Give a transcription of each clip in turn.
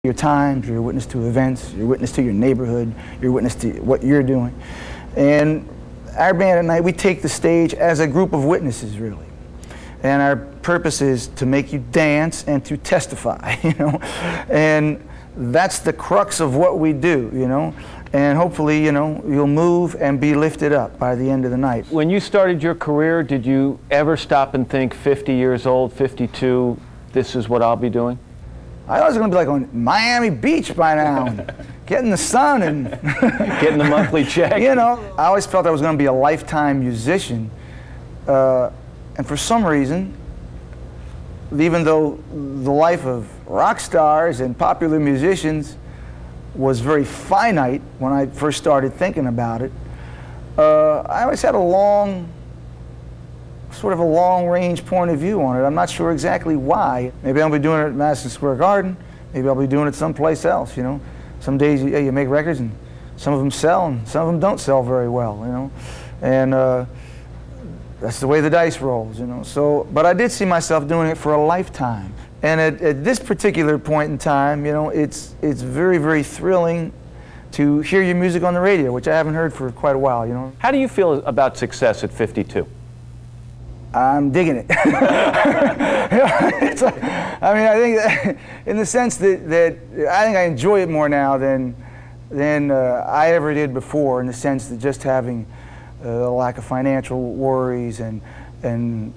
your times, you're a witness to events, you're a witness to your neighborhood, you're a witness to what you're doing. And our band at night, we take the stage as a group of witnesses, really. And our purpose is to make you dance and to testify, you know. And that's the crux of what we do, you know. And hopefully, you know, you'll move and be lifted up by the end of the night. When you started your career, did you ever stop and think, 50 years old, 52, this is what I'll be doing? I was going to be like on Miami Beach by now, and getting the sun and getting the monthly check. You know, I always felt I was going to be a lifetime musician, and for some reason, even though the life of rock stars and popular musicians was very finite when I first started thinking about it, I always had a sort of a long-range point of view on it. I'm not sure exactly why. Maybe I'll be doing it at Madison Square Garden. Maybe I'll be doing it someplace else, you know. Some days you make records and some of them sell and some of them don't sell very well, you know. And that's the way the dice rolls, you know. So, but I did see myself doing it for a lifetime. And at this particular point in time, you know, it's very, very thrilling to hear your music on the radio, which I haven't heard for quite a while, you know. How do you feel about success at 52? I'm digging it. It's like, I mean, I think that in the sense that I think I enjoy it more now than I ever did before, in the sense that just having a lack of financial worries and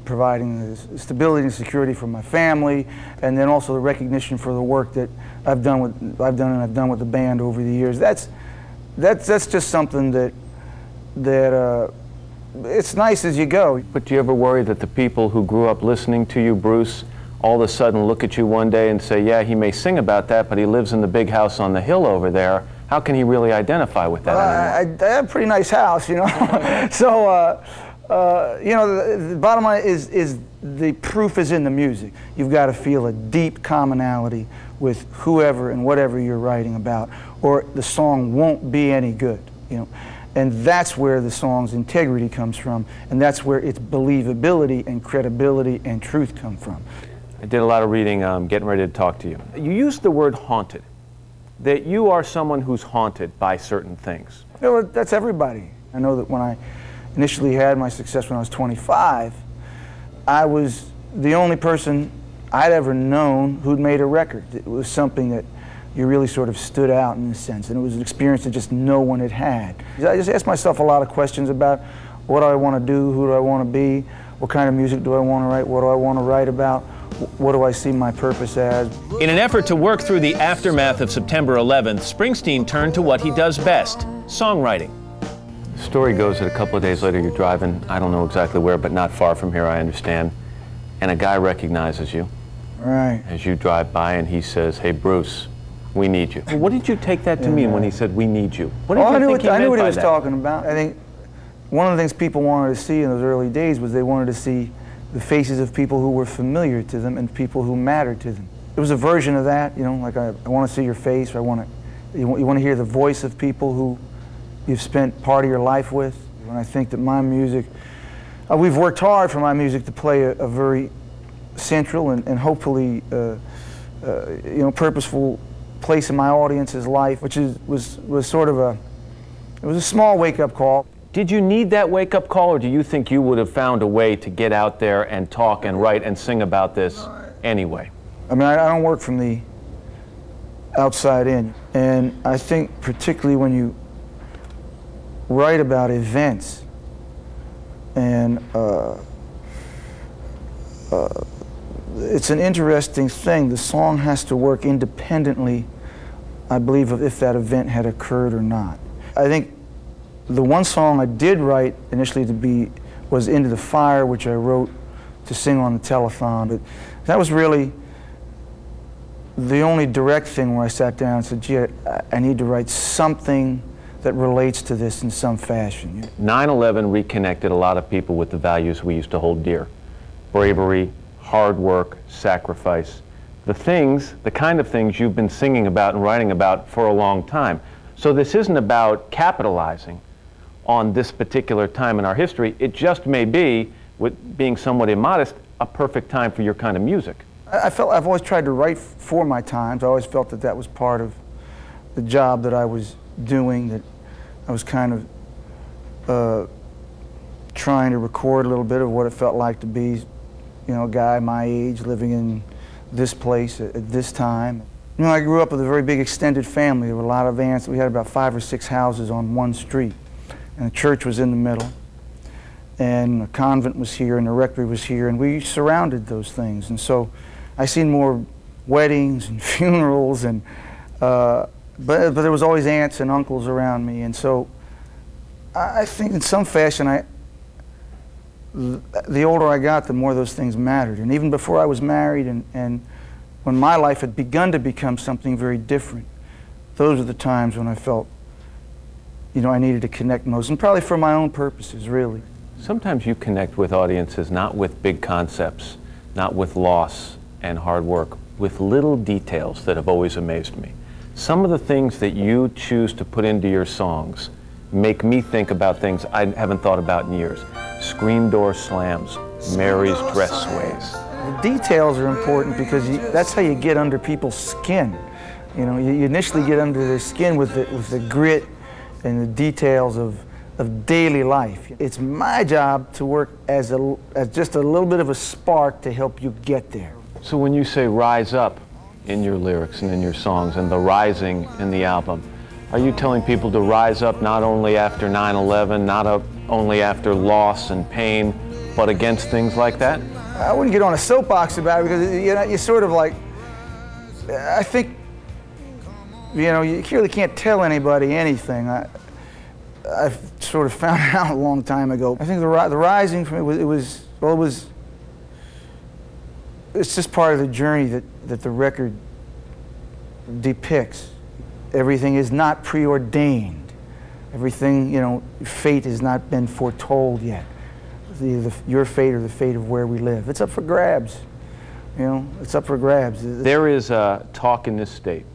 providing the stability and security for my family, and then also the recognition for the work that I've done with the band over the years. That's just something that it's nice as you go. But do you ever worry that the people who grew up listening to you, Bruce, all of a sudden look at you one day and say, yeah, he may sing about that, but he lives in the big house on the hill over there. How can he really identify with that anymore? I have a pretty nice house, you know. So, you know, the bottom line is the proof is in the music. You've got to feel a deep commonality with whoever and whatever you're writing about, or the song won't be any good, you know. And that's where the song's integrity comes from, and that's where its believability and credibility and truth come from. I did a lot of reading getting ready to talk to you. You used the word haunted, that you are someone who's haunted by certain things. You know, that's everybody. I know that when I initially had my success when I was 25, I was the only person I'd ever known who'd made a record. It was something that you really sort of stood out in a sense, and it was an experience that just no one had had. I just asked myself a lot of questions about what do I want to do, who do I want to be, what kind of music do I want to write, what do I want to write about, what do I see my purpose as. In an effort to work through the aftermath of September 11th, Springsteen turned to what he does best, songwriting. The story goes that a couple of days later you're driving, I don't know exactly where, but not far from here, I understand, and a guy recognizes you. Right. As you drive by, and he says, hey, Bruce, we need you. What did you take that to mean when he said, we need you? What did you think he meant by that? I knew what he was talking about. I think one of the things people wanted to see in those early days was they wanted to see the faces of people who were familiar to them and people who mattered to them. It was a version of that, you know, like I want to see your face, or you want to hear the voice of people who you've spent part of your life with. And I think that my music, we've worked hard for my music to play a very central and hopefully you know, purposeful place in my audience's life, which was sort of it was a small wake-up call. Did you need that wake-up call, or do you think you would have found a way to get out there and talk and write and sing about this anyway? I mean, I don't work from the outside in, and I think particularly when you write about events and it's an interesting thing. The song has to work independently, I believe, of if that event had occurred or not. I think the one song I did write initially was Into the Fire, which I wrote to sing on the telethon. But that was really the only direct thing where I sat down and said, gee, I need to write something that relates to this in some fashion. 9/11 reconnected a lot of people with the values we used to hold dear. Bravery, hard work, sacrifice. The kind of things you've been singing about and writing about for a long time. So this isn't about capitalizing on this particular time in our history. It just may be, with being somewhat immodest, a perfect time for your kind of music. I've always tried to write for my times. I always felt that that was part of the job that I was doing, that I was kind of trying to record a little bit of what it felt like to be, you know, a guy my age living in this place at this time. You know, I grew up with a very big extended family. There were a lot of aunts. We had about 5 or 6 houses on one street, and the church was in the middle, and the convent was here, and the rectory was here, and we surrounded those things. And so I seen more weddings and funerals, and but there was always aunts and uncles around me, and so I think in some fashion the older I got, the more those things mattered. And even before I was married, and when my life had begun to become something very different, those are the times when I felt, you know, I needed to connect most, and probably for my own purposes, really. Sometimes you connect with audiences not with big concepts, not with loss and hard work, with little details that have always amazed me. Some of the things that you choose to put into your songs make me think about things I haven't thought about in years. Screen door slams, Mary's dress sways. The details are important because that's how you get under people's skin. You know, you initially get under their skin with the grit and the details of daily life. It's my job to work as just a little bit of a spark to help you get there. So when you say rise up in your lyrics and in your songs, and the rising in the album, are you telling people to rise up not only after 9/11, not only after loss and pain, but against things like that? I wouldn't get on a soapbox about it because, you know, you sort of like, I think, you know, you really can't tell anybody anything. I've sort of found it out a long time ago. I think the rising for me it's just part of the journey that the record depicts. Everything is not preordained. Everything, you know, fate has not been foretold yet. Your fate or the fate of where we live. It's up for grabs. You know, it's up for grabs. There is talk in this state,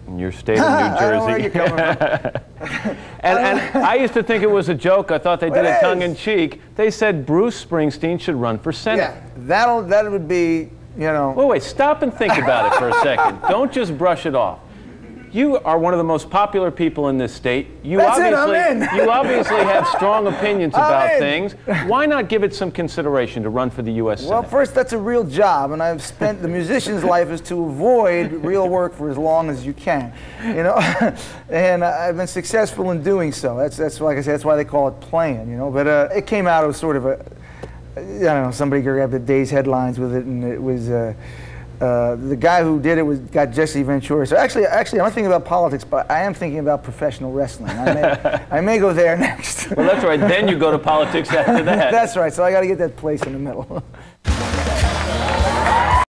in your state of New Jersey. I know where you're coming from. and I used to think it was a joke. I thought they did it tongue-in-cheek. They said Bruce Springsteen should run for Senate. Yeah, that would be, you know. Wait, stop and think about it for a second. Don't just brush it off. You are one of the most popular people in this state. You obviously have strong opinions about things. Why not give it some consideration to run for the U.S. Senate? Well, first, that's a real job, and I've spent the musician's life is to avoid real work for as long as you can, you know. And I've been successful in doing so. That's like I said, that's why they call it playing, you know. But it came out of sort of I don't know, somebody grabbed the day's headlines with it, and it was. The guy who did it got Jesse Ventura. So actually, I'm not thinking about politics, but I am thinking about professional wrestling. I may go there next. Well, that's right. Then you go to politics after that. That's right. So I got to get that place in the middle.